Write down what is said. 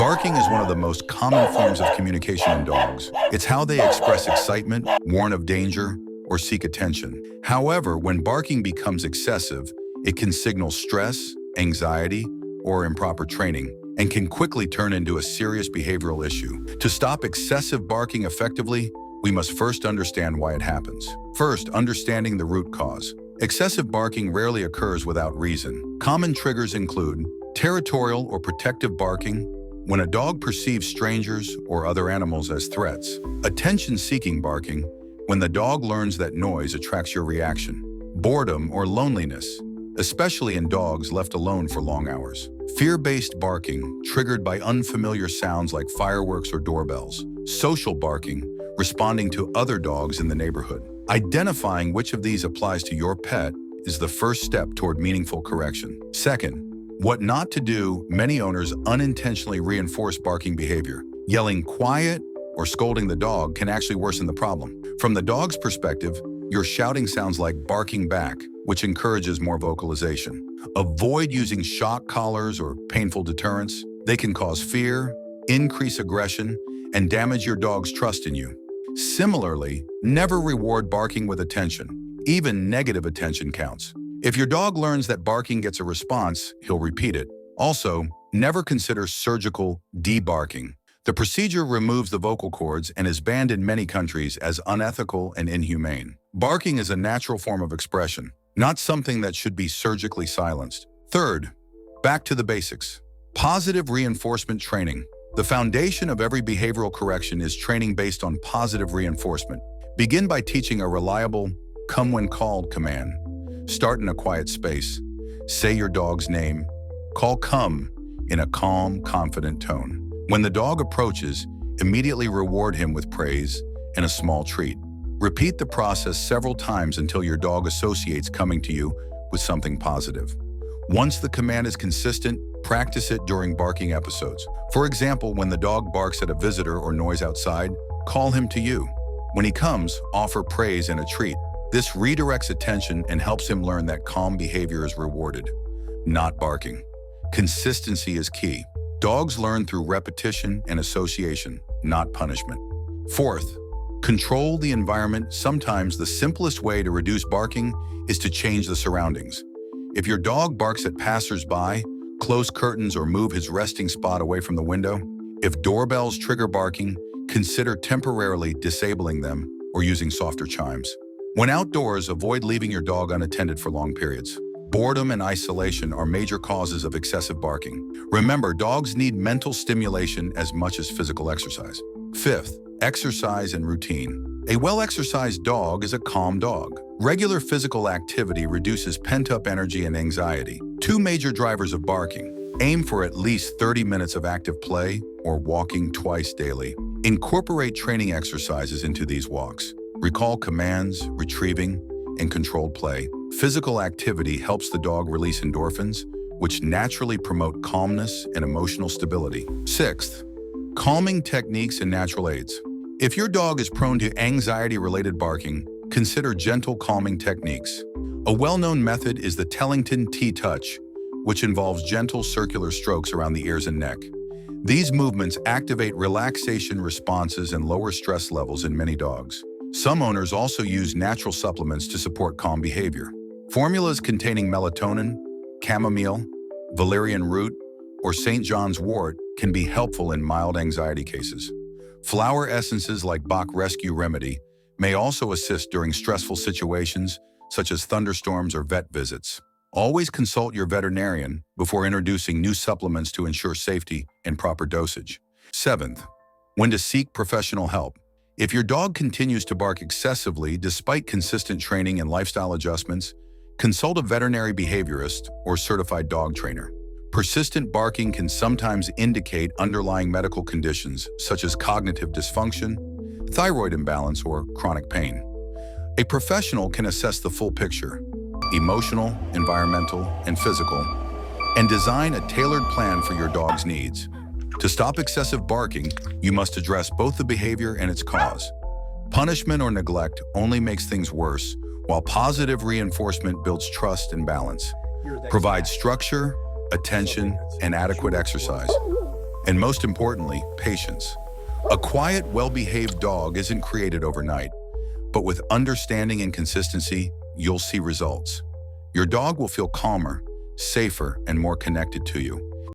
Barking is one of the most common forms of communication in dogs. It's how they express excitement, warn of danger, or seek attention. However, when barking becomes excessive, it can signal stress, anxiety, or improper training, and can quickly turn into a serious behavioral issue. To stop excessive barking effectively, we must first understand why it happens. First, understanding the root cause. Excessive barking rarely occurs without reason. Common triggers include territorial or protective barking, when a dog perceives strangers or other animals as threats. Attention-seeking barking, when the dog learns that noise attracts your reaction. Boredom or loneliness, especially in dogs left alone for long hours. Fear-based barking, triggered by unfamiliar sounds like fireworks or doorbells. Social barking, responding to other dogs in the neighborhood. Identifying which of these applies to your pet is the first step toward meaningful correction. Second, what not to do. Many owners unintentionally reinforce barking behavior. Yelling quiet or scolding the dog can actually worsen the problem. From the dog's perspective, your shouting sounds like barking back, which encourages more vocalization. Avoid using shock collars or painful deterrents. They can cause fear, increase aggression, and damage your dog's trust in you. Similarly, never reward barking with attention. Even negative attention counts. If your dog learns that barking gets a response, he'll repeat it. Also, never consider surgical debarking. The procedure removes the vocal cords and is banned in many countries as unethical and inhumane. Barking is a natural form of expression, not something that should be surgically silenced. Third, back to the basics. Positive reinforcement training. The foundation of every behavioral correction is training based on positive reinforcement. Begin by teaching a reliable, come when called command. Start in a quiet space. Say your dog's name. Call come in a calm, confident tone. When the dog approaches, immediately reward him with praise and a small treat. Repeat the process several times until your dog associates coming to you with something positive. Once the command is consistent, practice it during barking episodes. For example, when the dog barks at a visitor or noise outside, call him to you. When he comes, offer praise and a treat. This redirects attention and helps him learn that calm behavior is rewarded, not barking. Consistency is key. Dogs learn through repetition and association, not punishment. Fourth, control the environment. Sometimes the simplest way to reduce barking is to change the surroundings. If your dog barks at passers-by, close curtains or move his resting spot away from the window. If doorbells trigger barking, consider temporarily disabling them or using softer chimes. When outdoors, avoid leaving your dog unattended for long periods. Boredom and isolation are major causes of excessive barking. Remember, dogs need mental stimulation as much as physical exercise. Fifth, exercise and routine. A well-exercised dog is a calm dog. Regular physical activity reduces pent-up energy and anxiety. Two major drivers of barking. Aim for at least 30 minutes of active play or walking twice daily. Incorporate training exercises into these walks. Recall commands, retrieving, and controlled play. Physical activity helps the dog release endorphins, which naturally promote calmness and emotional stability. Sixth, calming techniques and natural aids. If your dog is prone to anxiety-related barking, consider gentle calming techniques. A well-known method is the Tellington T-Touch, which involves gentle circular strokes around the ears and neck. These movements activate relaxation responses and lower stress levels in many dogs. Some owners also use natural supplements to support calm behavior. Formulas containing melatonin, chamomile, valerian root, or St. John's wort can be helpful in mild anxiety cases. Flower essences like Bach Rescue Remedy may also assist during stressful situations such as thunderstorms or vet visits. Always consult your veterinarian before introducing new supplements to ensure safety and proper dosage. Seventh, when to seek professional help. If your dog continues to bark excessively despite consistent training and lifestyle adjustments, consult a veterinary behaviorist or certified dog trainer. Persistent barking can sometimes indicate underlying medical conditions such as cognitive dysfunction, thyroid imbalance, or chronic pain. A professional can assess the full picture, emotional, environmental, and physical, and design a tailored plan for your dog's needs. To stop excessive barking, you must address both the behavior and its cause. Punishment or neglect only makes things worse, while positive reinforcement builds trust and balance. Provide structure, attention, and adequate exercise. And most importantly, patience. A quiet, well-behaved dog isn't created overnight, but with understanding and consistency, you'll see results. Your dog will feel calmer, safer, and more connected to you.